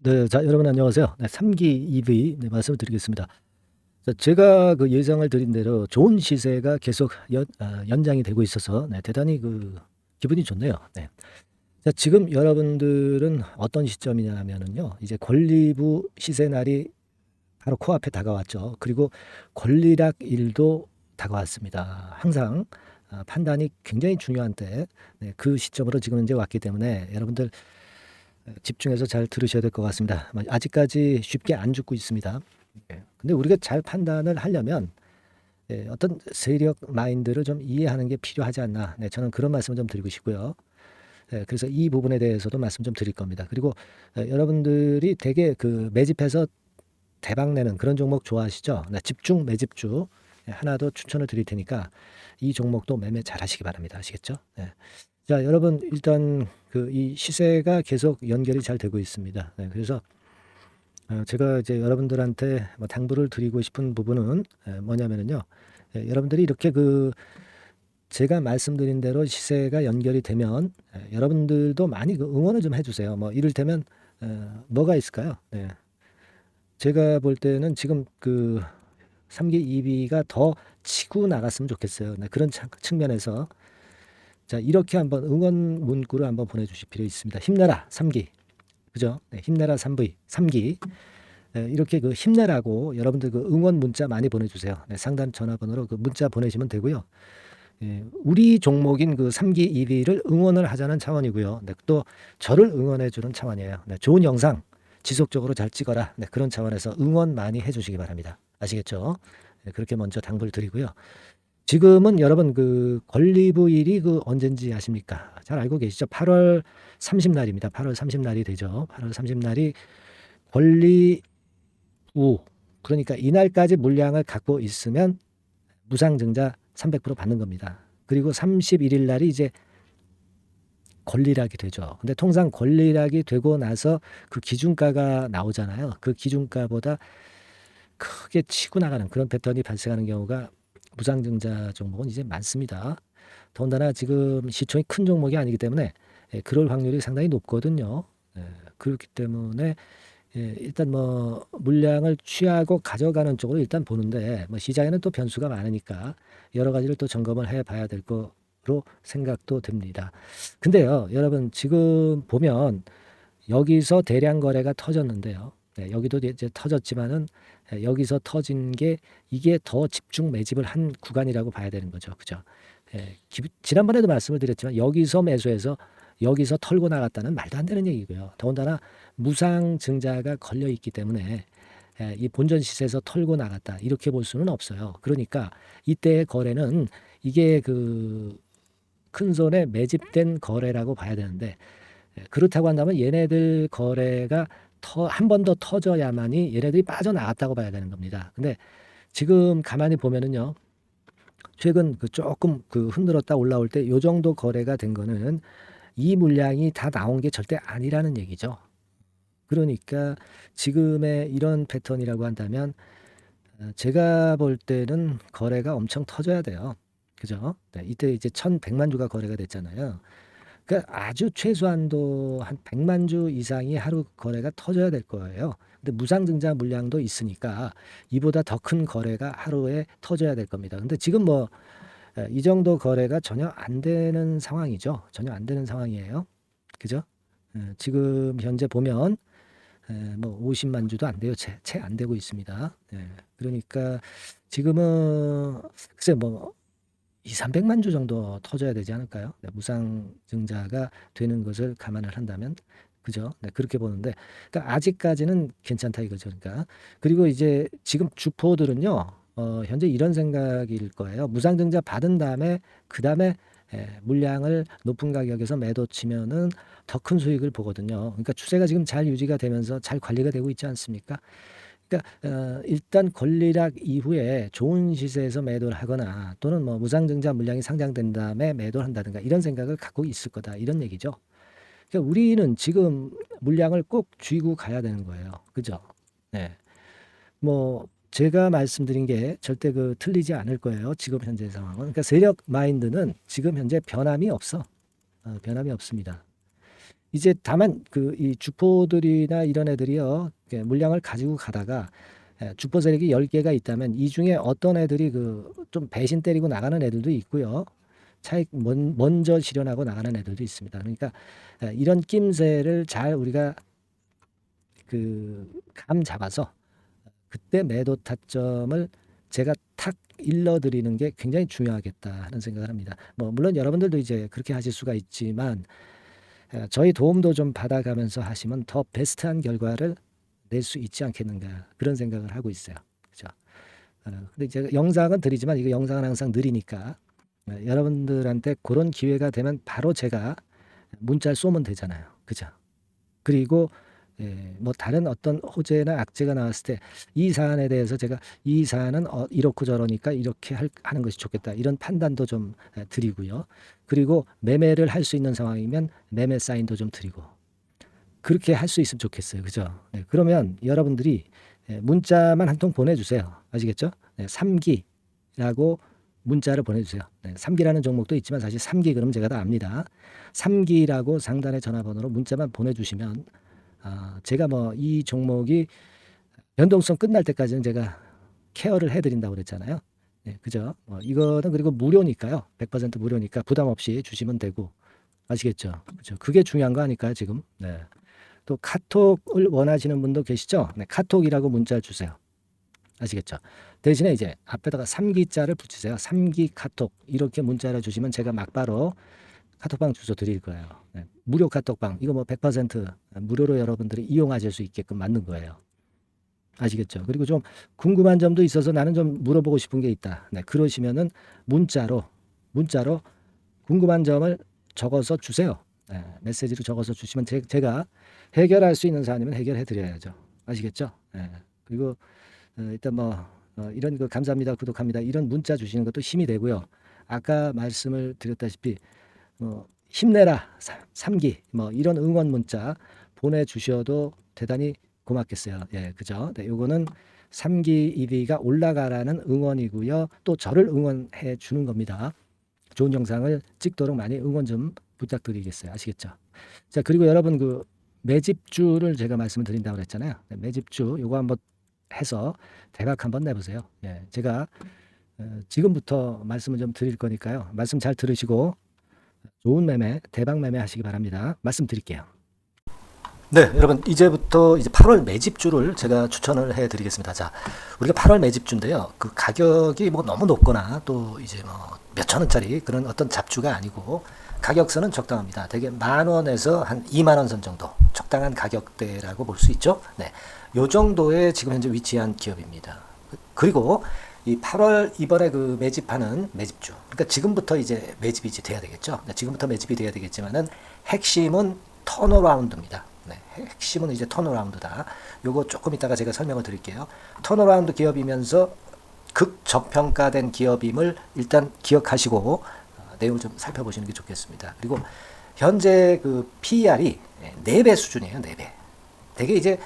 네. 자, 여러분 안녕하세요. 네, 3기 EV 말씀을 드리겠습니다. 자, 제가 그 예상을 드린 대로 좋은 시세가 계속 연장이 되고 있어서 대단히 기분이 좋네요. 네. 자, 지금 여러분들은 어떤 시점이냐면은요. 이제 권리부 시세 날이 바로 코앞에 다가왔죠. 그리고 권리락일도 다가왔습니다. 항상 판단이 굉장히 중요한 때, 그 시점으로 지금 이제 왔기 때문에 여러분들 집중해서 잘 들으셔야 될 것 같습니다. 아직까지 쉽게 안 죽고 있습니다. 근데 우리가 잘 판단을 하려면 어떤 세력 마인드를 좀 이해하는 게 필요하지 않나. 저는 그런 말씀을 좀 드리고 싶고요. 그래서 이 부분에 대해서도 말씀 좀 드릴 겁니다. 그리고 여러분들이 되게 매집해서 대박 내는 그런 종목 좋아하시죠? 집중 매집주 하나 더 추천을 드릴 테니까 이 종목도 매매 잘 하시기 바랍니다. 아시겠죠? 자, 여러분 일단 이 시세가 계속 연결이 잘 되고 있습니다. 그래서 제가 이제 여러분들한테 뭐 당부를 드리고 싶은 부분은 뭐냐면은요. 여러분들이 이렇게 제가 말씀드린 대로 시세가 연결이 되면 여러분들도 많이 응원을 좀 해주세요. 뭐 이를테면 뭐가 있을까요? 제가 볼 때는 지금 3기 2비가 더 치고 나갔으면 좋겠어요. 그런 측면에서 자, 이렇게 한번 응원 문구를 한번 보내주실 필요 있습니다. 힘내라 3기. 그죠? 힘내라 3기. 이렇게 힘내라고 여러분들 응원 문자 많이 보내주세요. 상담 전화번호로 문자 보내시면 되고요. 우리 종목인 3기 2비를 응원을 하자는 차원이고요. 또 저를 응원해 주는 차원이에요. 좋은 영상 지속적으로 잘 찍어라. 그런 차원에서 응원 많이 해주시기 바랍니다. 아시겠죠? 그렇게 먼저 당부를 드리고요. 지금은 여러분 권리부일이 언젠지 아십니까? 잘 알고 계시죠? 8월 30날입니다. 8월 30날이 되죠. 8월 30날이 권리부, 그러니까 이날까지 물량을 갖고 있으면 무상증자 300% 받는 겁니다. 그리고 31일 날이 이제 권리락이 되죠. 근데 통상 권리락이 되고 나서 기준가가 나오잖아요. 그 기준가보다 크게 치고 나가는 그런 패턴이 발생하는 경우가 무상증자 종목은 이제 많습니다. 더군다나 지금 시총이 큰 종목이 아니기 때문에 그럴 확률이 상당히 높거든요. 그렇기 때문에 일단 뭐 물량을 취하고 가져가는 쪽으로 일단 보는데 뭐 시장에는 또 변수가 많으니까 여러 가지를 또 점검을 해봐야 될 거로 생각도 됩니다. 근데요, 여러분 지금 보면 여기서 대량 거래가 터졌는데요. 여기도 이제 터졌지만은 여기서 터진 게 이게 더 집중 매집을 한 구간이라고 봐야 되는 거죠. 그죠? 지난번에도 말씀을 드렸지만 여기서 매수해서 여기서 털고 나갔다는 말도 안 되는 얘기고요. 더군다나 무상 증자가 걸려 있기 때문에 이 본전 시세에서 털고 나갔다 이렇게 볼 수는 없어요. 그러니까 이때의 거래는 이게 큰 손에 매집된 거래라고 봐야 되는데 그렇다고 한다면 얘네들 거래가 한 번 더 터져야만이 얘네들이 빠져나갔다고 봐야 되는 겁니다. 근데 지금 가만히 보면은요. 최근 조금 흔들었다 올라올 때 요 정도 거래가 된 거는 이 물량이 다 나온 게 절대 아니라는 얘기죠. 그러니까 지금의 이런 패턴이라고 한다면 제가 볼 때는 거래가 엄청 터져야 돼요. 그죠? 이때 이제 1,100만 주가 거래가 됐잖아요. 그러니까 아주 최소한도 한 100만 주 이상이 하루 거래가 터져야 될 거예요. 근데 무상증자 물량도 있으니까 이보다 더 큰 거래가 하루에 터져야 될 겁니다. 근데 지금 뭐 이 정도 거래가 전혀 안 되는 상황이죠. 전혀 안 되는 상황이에요. 그죠? 지금 현재 보면 뭐 50만 주도 안 돼요. 채 안 되고 있습니다. 그러니까 지금은 글쎄 뭐 2,300만 주 정도 터져야 되지 않을까요? 무상증자가 되는 것을 감안을 한다면 그죠? 그렇게 보는데 그러니까 아직까지는 괜찮다 이거죠. 그러니까 그리고 이제 지금 주포들은요. 현재 이런 생각일 거예요. 무상증자 받은 다음에 그다음에 물량을 높은 가격에서 매도 치면은 더 큰 수익을 보거든요. 그러니까 추세가 지금 잘 유지가 되면서 잘 관리가 되고 있지 않습니까? 그러니까 일단 권리락 이후에 좋은 시세에서 매도를 하거나 또는 뭐 무상증자 물량이 상장된 다음에 매도를 한다든가 이런 생각을 갖고 있을 거다 이런 얘기죠. 그러니까 우리는 지금 물량을 꼭 쥐고 가야 되는 거예요. 그죠? 네. 뭐 제가 말씀드린 게 절대 틀리지 않을 거예요. 지금 현재 상황은. 그러니까 세력 마인드는 지금 현재 변함이 없어. 변함이 없습니다. 이제 다만 이 주포들이나 이런 애들이요. 물량을 가지고 가다가 주포 세력이 10개가 있다면 이 중에 어떤 애들이 좀 배신 때리고 나가는 애들도 있고요. 차익 먼저 실현하고 나가는 애들도 있습니다. 그러니까 이런 낌새를 잘 우리가 감 잡아서 그때 매도 타점을 제가 탁 일러드리는 게 굉장히 중요하겠다 하는 생각을 합니다. 물론 여러분들도 이제 그렇게 하실 수가 있지만 저희 도움도 좀 받아가면서 하시면 더 베스트한 결과를 낼 수 있지 않겠는가 그런 생각을 하고 있어요. 그죠? 근데 제가 영상은 드리지만 이거 영상은 항상 느리니까 여러분들한테 그런 기회가 되면 바로 제가 문자를 쏘면 되잖아요. 그죠? 그리고 다른 어떤 호재나 악재가 나왔을 때 이 사안에 대해서 제가 이 사안은 이렇고 저러니까 이렇게 하는 것이 좋겠다 이런 판단도 좀 드리고요. 그리고 매매를 할 수 있는 상황이면 매매 사인도 좀 드리고 그렇게 할 수 있으면 좋겠어요. 그죠? 그러면 여러분들이 문자만 한 통 보내주세요. 아시겠죠? 3기라고 문자를 보내주세요. 3기라는 종목도 있지만 사실 3기 그러면 제가 다 압니다. 3기라고 상단의 전화번호로 문자만 보내주시면 제가 이 종목이 변동성 끝날 때까지는 제가 케어를 해드린다고 그랬잖아요. 그죠? 이거는 그리고 무료니까요. 100% 무료니까 부담 없이 주시면 되고 아시겠죠? 그죠? 그게 중요한 거 아닐까요, 지금? 네. 또 카톡을 원하시는 분도 계시죠? 네, 카톡이라고 문자 주세요. 아시겠죠? 대신에 이제 앞에다가 3기자를 붙이세요. 3기 카톡 이렇게 문자를 주시면 제가 막바로 카톡방 주소 드릴 거예요. 무료 카톡방 이거 100% 무료로 여러분들이 이용하실 수 있게끔 만든 거예요. 아시겠죠? 그리고 좀 궁금한 점도 있어서 나는 좀 물어보고 싶은 게 있다. 그러시면은 문자로 궁금한 점을 적어서 주세요. 메시지로 적어서 주시면 제가 해결할 수 있는 사안이면 해결해 드려야죠. 아시겠죠? 그리고 일단 이런 감사합니다, 구독합니다 이런 문자 주시는 것도 힘이 되고요. 아까 말씀을 드렸다시피 힘내라 3기 이런 응원 문자 보내주셔도 대단히 고맙겠어요. 그죠? 요거는 3기 EV가 올라가라는 응원이고요. 또 저를 응원해 주는 겁니다. 좋은 영상을 찍도록 많이 응원 좀 부탁드리겠어요. 아시겠죠? 자, 그리고 여러분 매집주를 제가 말씀을 드린다고 그랬잖아요. 매집주 요거 한번 해서 대박 한번 내보세요. 제가 지금부터 말씀을 좀 드릴 거니까요. 말씀 잘 들으시고 좋은 매매, 대박 매매 하시기 바랍니다. 말씀드릴게요. 네, 여러분 이제부터 이제 8월 매집주를 제가 추천을 해드리겠습니다. 자, 우리가 8월 매집주인데요. 가격이 너무 높거나 또 이제 몇천 원짜리 그런 어떤 잡주가 아니고 가격선은 적당합니다. 대개 10,000원에서 한 20,000원 선 정도 적당한 가격대라고 볼 수 있죠. 네, 요 정도에 지금 현재 위치한 기업입니다. 그리고 이 8월 이번에 매집하는 매집주. 그러니까 지금부터 이제 매집이 돼야 되겠죠. 지금부터 매집이 돼야 되겠지만은 핵심은 턴어라운드입니다. 핵심은 이제 턴어라운드다. 요거 조금 이따가 제가 설명을 드릴게요. 턴어라운드 기업이면서 극저평가된 기업임을 일단 기억하시고 내용을 좀 살펴보시는 게 좋겠습니다. 그리고 현재 PER이 4배 수준이에요. 4배. 되게 이제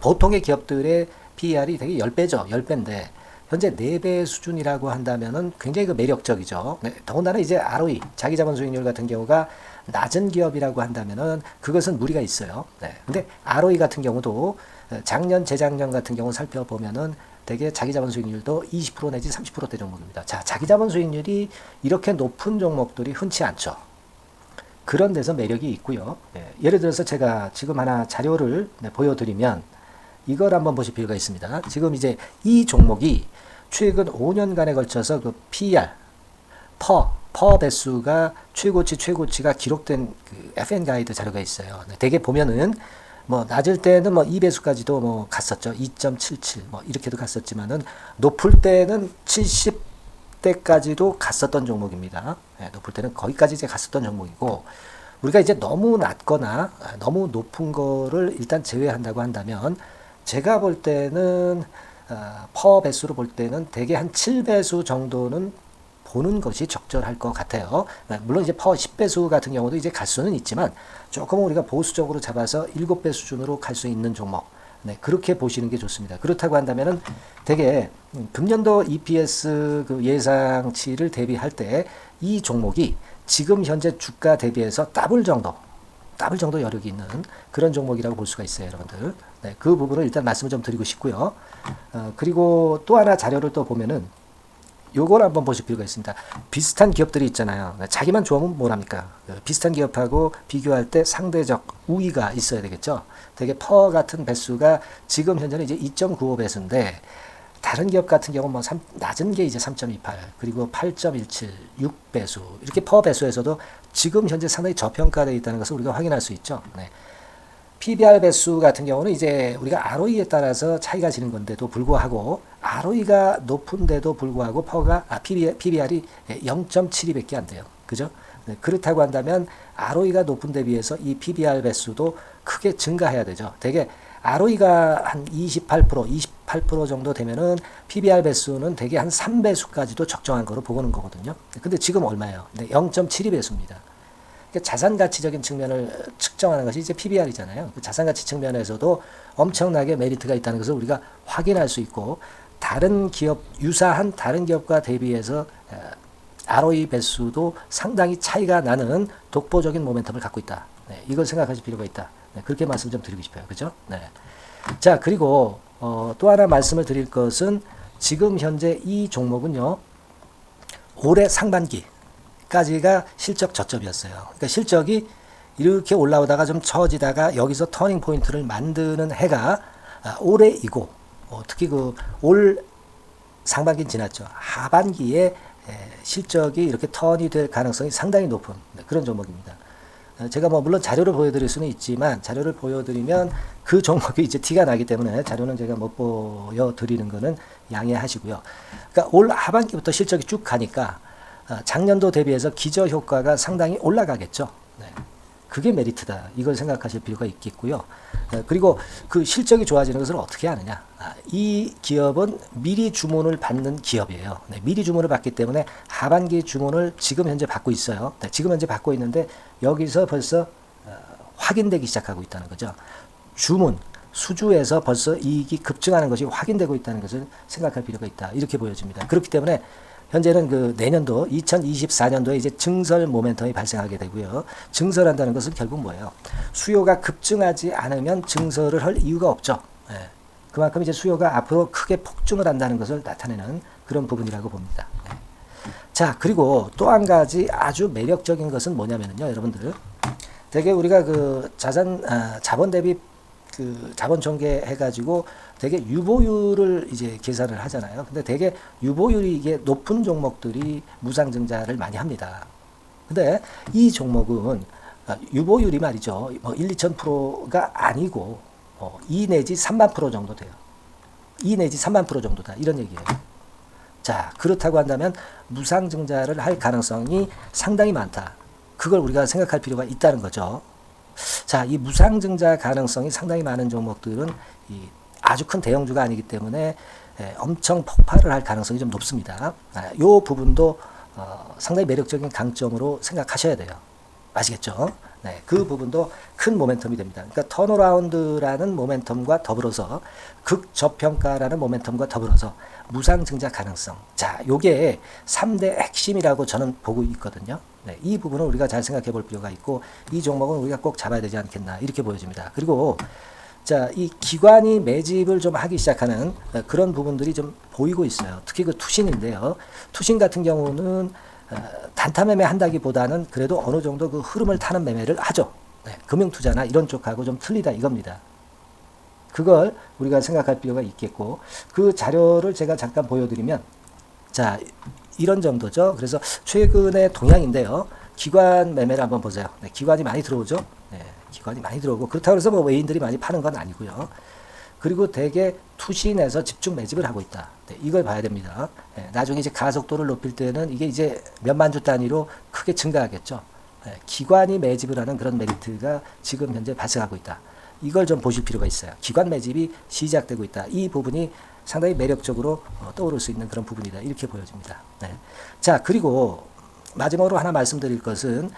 보통의 기업들의 PER이 되게 10배죠. 10배인데 현재 4배 수준이라고 한다면은 굉장히 매력적이죠. 더군다나 이제 ROE, 자기자본 수익률 같은 경우가 낮은 기업이라고 한다면은 그것은 무리가 있어요. 근데 ROE 같은 경우도 작년, 재작년 같은 경우 살펴보면은 되게 자기자본 수익률도 20% 내지 30%대 종목입니다. 자, 자기자본 수익률이 이렇게 높은 종목들이 흔치 않죠. 그런 데서 매력이 있고요. 예를 들어서 제가 지금 하나 자료를 보여드리면 이걸 한번 보실 필요가 있습니다. 지금 이제 이 종목이 최근 5년간에 걸쳐서 PER, 퍼 배수가 최고치가 기록된 FN 가이드 자료가 있어요. 대개 보면은 낮을 때는 2배수까지도 갔었죠. 2.77 이렇게도 갔었지만은 높을 때는 70대까지도 갔었던 종목입니다. 높을 때는 거기까지 이제 갔었던 종목이고 우리가 이제 너무 낮거나 너무 높은 거를 일단 제외한다고 한다면 제가 볼 때는 퍼 배수로 볼 때는 대개 한 7배수 정도는 보는 것이 적절할 것 같아요. 물론 이제 퍼 10배수 같은 경우도 이제 갈 수는 있지만 조금 우리가 보수적으로 잡아서 7배 수준으로 갈 수 있는 종목. 그렇게 보시는 게 좋습니다. 그렇다고 한다면은 되게 금년도 EPS 예상치를 대비할 때 이 종목이 지금 현재 주가 대비해서 더블 정도 더블 정도 여력이 있는 그런 종목이라고 볼 수가 있어요, 여러분들. 네, 그 부분을 일단 말씀을 좀 드리고 싶고요. 그리고 또 하나 자료를 또 보면은 요걸 한번 보실 필요가 있습니다. 비슷한 기업들이 있잖아요. 자기만 좋으면 뭐랍니까? 비슷한 기업하고 비교할 때 상대적 우위가 있어야 되겠죠. 되게 퍼 같은 배수가 지금 현재는 이제 2.95 배수인데 다른 기업 같은 경우는 뭐 낮은 게 이제 3.28 그리고 8.17, 6배수 이렇게 퍼 배수에서도 지금 현재 상당히 저평가되어 있다는 것을 우리가 확인할 수 있죠. 네. PBR 배수 같은 경우는 이제 우리가 ROE에 따라서 차이가 지는 건데도 불구하고 ROE가 높은데도 불구하고 PBR이 0.72밖에 안 돼요. 그죠? 네, 그렇다고 한다면 ROE가 높은 데 비해서 이 PBR 배수도 크게 증가해야 되죠. 되게 ROE가 한 28% 정도 되면은 PBR 배수는 되게 한 3배수까지도 적정한 거로 보고는 거거든요. 근데 지금 얼마예요? 네, 0.72배수입니다. 자산 가치적인 측면을 측정하는 것이 이제 PBR이잖아요. 그 자산 가치 측면에서도 엄청나게 메리트가 있다는 것을 우리가 확인할 수 있고 다른 기업 유사한 다른 기업과 대비해서 ROE 배수도 상당히 차이가 나는 독보적인 모멘텀을 갖고 있다. 네, 이걸 생각하실 필요가 있다. 네, 그렇게 말씀 좀 드리고 싶어요. 그죠? 네. 자, 그리고 또 하나 말씀을 드릴 것은 지금 현재 이 종목은요. 올해 상반기 까지가 실적 저점이었어요. 그러니까 실적이 이렇게 올라오다가 좀 처지다가 여기서 터닝 포인트를 만드는 해가 올해이고 특히 그 올 상반기는 지났죠. 하반기에 실적이 이렇게 턴이 될 가능성이 상당히 높은 그런 종목입니다. 제가 뭐 물론 자료를 보여드릴 수는 있지만 자료를 보여드리면 그 종목이 이제 티가 나기 때문에 자료는 제가 못 보여드리는 거는 양해하시고요. 그러니까 올 하반기부터 실적이 쭉 가니까 작년도 대비해서 기저 효과가 상당히 올라가겠죠. 네. 그게 메리트다. 이걸 생각하실 필요가 있겠고요. 그리고 그 실적이 좋아지는 것을 어떻게 하느냐. 이 기업은 미리 주문을 받는 기업이에요. 네. 미리 주문을 받기 때문에 하반기 주문을 지금 현재 받고 있어요. 네. 지금 현재 받고 있는데 여기서 벌써 확인되기 시작하고 있다는 거죠. 주문, 수주에서 벌써 이익이 급증하는 것이 확인되고 있다는 것을 생각할 필요가 있다. 이렇게 보여집니다. 그렇기 때문에 현재는 그 내년도 2024년도에 이제 증설 모멘텀이 발생하게 되고요. 증설한다는 것은 결국 뭐예요? 수요가 급증하지 않으면 증설을 할 이유가 없죠. 예. 그만큼 이제 수요가 앞으로 크게 폭증을 한다는 것을 나타내는 그런 부분이라고 봅니다. 예. 자, 그리고 또 한 가지 아주 매력적인 것은 뭐냐면요, 여러분들. 되게 우리가 그 자본 대비 그 자본 전개 해가지고 되게 유보율을 이제 계산을 하잖아요. 근데 되게 유보율이 이게 높은 종목들이 무상증자를 많이 합니다. 근데 이 종목은 유보율이 말이죠. 뭐 1, 2,000%가 아니고 2 내지 3만 프로 정도 돼요. 2 내지 3만 프로 정도다. 이런 얘기예요. 자, 그렇다고 한다면 무상증자를 할 가능성이 상당히 많다. 그걸 우리가 생각할 필요가 있다는 거죠. 자, 이 무상증자 가능성이 상당히 많은 종목들은 아주 큰 대형주가 아니기 때문에 엄청 폭발을 할 가능성이 좀 높습니다. 이 부분도 상당히 매력적인 강점으로 생각하셔야 돼요. 아시겠죠? 네, 그 부분도 큰 모멘텀이 됩니다. 그러니까 턴어라운드라는 모멘텀과 더불어서 극저평가라는 모멘텀과 더불어서 무상증자 가능성. 자, 요게 3대 핵심이라고 저는 보고 있거든요. 네, 이 부분을 우리가 잘 생각해 볼 필요가 있고 이 종목은 우리가 꼭 잡아야 되지 않겠나 이렇게 보여집니다. 그리고 자, 이 기관이 매집을 좀 하기 시작하는 그런 부분들이 좀 보이고 있어요. 특히 그 투신인데요. 투신 같은 경우는 단타 매매 한다기보다는 그래도 어느 정도 그 흐름을 타는 매매를 하죠. 네, 금융투자나 이런 쪽하고 좀 틀리다 이겁니다. 그걸 우리가 생각할 필요가 있겠고 그 자료를 제가 잠깐 보여드리면 자, 이런 정도죠. 그래서 최근의 동향인데요. 기관 매매를 한번 보세요. 네, 기관이 많이 들어오죠. 네, 기관이 많이 들어오고 그렇다고 해서 뭐 외인들이 많이 파는 건 아니고요. 그리고 대개 투신에서 집중 매집을 하고 있다. 네, 이걸 봐야 됩니다. 네, 나중에 이제 가속도를 높일 때는 이게 이제 몇만 주 단위로 크게 증가하겠죠. 네, 기관이 매집을 하는 그런 메리트가 지금 현재 발생하고 있다. 이걸 좀 보실 필요가 있어요. 기관 매집이 시작되고 있다. 이 부분이 상당히 매력적으로 떠오를 수 있는 그런 부분이다. 이렇게 보여집니다. 네. 자, 그리고 마지막으로 하나 말씀드릴 것은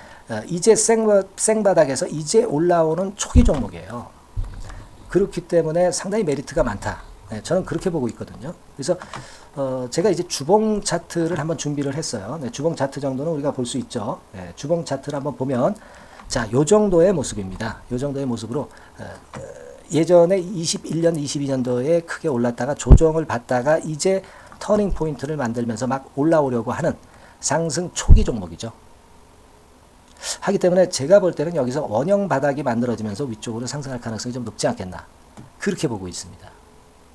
이제 생바닥에서 이제 올라오는 초기 종목이에요. 그렇기 때문에 상당히 메리트가 많다. 네, 저는 그렇게 보고 있거든요. 그래서 제가 이제 주봉 차트를 한번 준비를 했어요. 네, 주봉 차트 정도는 우리가 볼 수 있죠. 네, 주봉 차트를 한번 보면 자, 요 정도의 모습입니다. 요 정도의 모습으로 예전에 21년, 22년도에 크게 올랐다가 조정을 받다가 이제 터닝 포인트를 만들면서 막 올라오려고 하는 상승 초기 종목이죠. 하기 때문에 제가 볼 때는 여기서 원형 바닥이 만들어지면서 위쪽으로 상승할 가능성이 좀 높지 않겠나, 그렇게 보고 있습니다.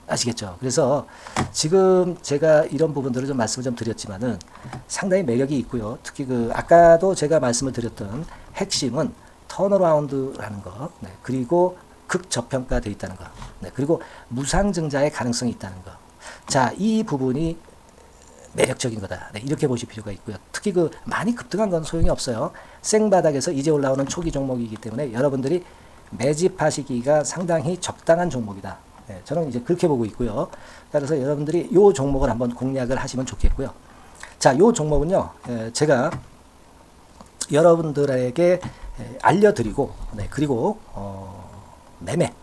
아시겠죠? 그래서 지금 제가 이런 부분들을 좀 말씀을 좀 드렸지만은 상당히 매력이 있고요. 특히 그 아까도 제가 말씀을 드렸던 핵심은 턴어라운드라는 거, 네, 그리고 극저평가되어 있다는 거, 네, 그리고 무상증자의 가능성이 있다는 거. 자, 이 부분이 매력적인 거다, 네, 이렇게 보실 필요가 있고요. 특히 그 많이 급등한 건 소용이 없어요. 생바닥에서 이제 올라오는 초기 종목이기 때문에 여러분들이 매집하시기가 상당히 적당한 종목이다. 네, 저는 이제 그렇게 보고 있고요. 따라서 여러분들이 이 종목을 한번 공략을 하시면 좋겠고요. 자, 이 종목은요, 제가 여러분들에게 알려드리고, 네, 그리고 매매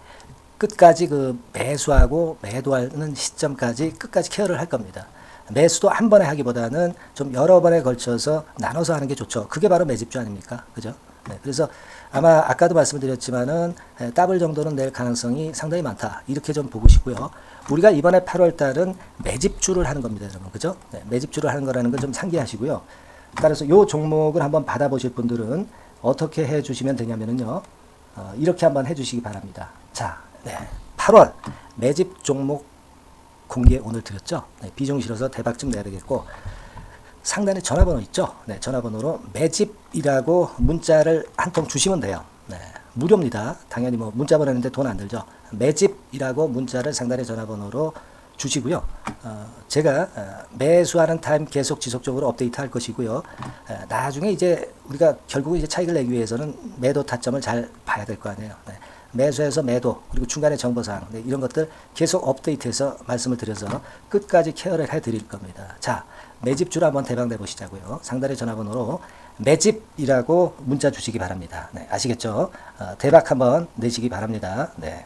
끝까지 그 매수하고 매도하는 시점까지 끝까지 케어를 할 겁니다. 매수도 한 번에 하기보다는 좀 여러 번에 걸쳐서 나눠서 하는 게 좋죠. 그게 바로 매집주 아닙니까? 그죠? 네, 그래서 아마 아까도 말씀드렸지만은 더블 정도는 낼 가능성이 상당히 많다, 이렇게 좀 보시고요. 우리가 이번에 8월 달은 매집주를 하는 겁니다, 여러분. 그죠? 네, 매집주를 하는 거라는 걸 좀 상기하시고요. 따라서 이 종목을 한번 받아보실 분들은 어떻게 해 주시면 되냐면요, 이렇게 한번 해 주시기 바랍니다. 자, 네, 8월 매집 종목 공개 오늘 드렸죠. 네, 비중 실어서 대박 좀 내야 되겠고, 상단에 전화번호 있죠. 네, 전화번호로 매집이라고 문자를 한 통 주시면 돼요. 네, 무료입니다. 당연히 뭐 문자 보내는데 돈 안 들죠. 매집이라고 문자를 상단의 전화번호로 주시고요. 제가 매수하는 타임 계속 지속적으로 업데이트 할 것이고요. 나중에 이제 우리가 결국은 이제 차익을 내기 위해서는 매도 타점을 잘 봐야 될 거 아니에요. 네. 매수해서 매도, 그리고 중간에 정보사항, 네, 이런 것들 계속 업데이트해서 말씀을 드려서 끝까지 케어를 해드릴 겁니다. 자, 매집주로 한번 대박 내보시자고요. 상단의 전화번호로 매집이라고 문자 주시기 바랍니다. 네, 아시겠죠? 대박 한번 내시기 바랍니다. 네.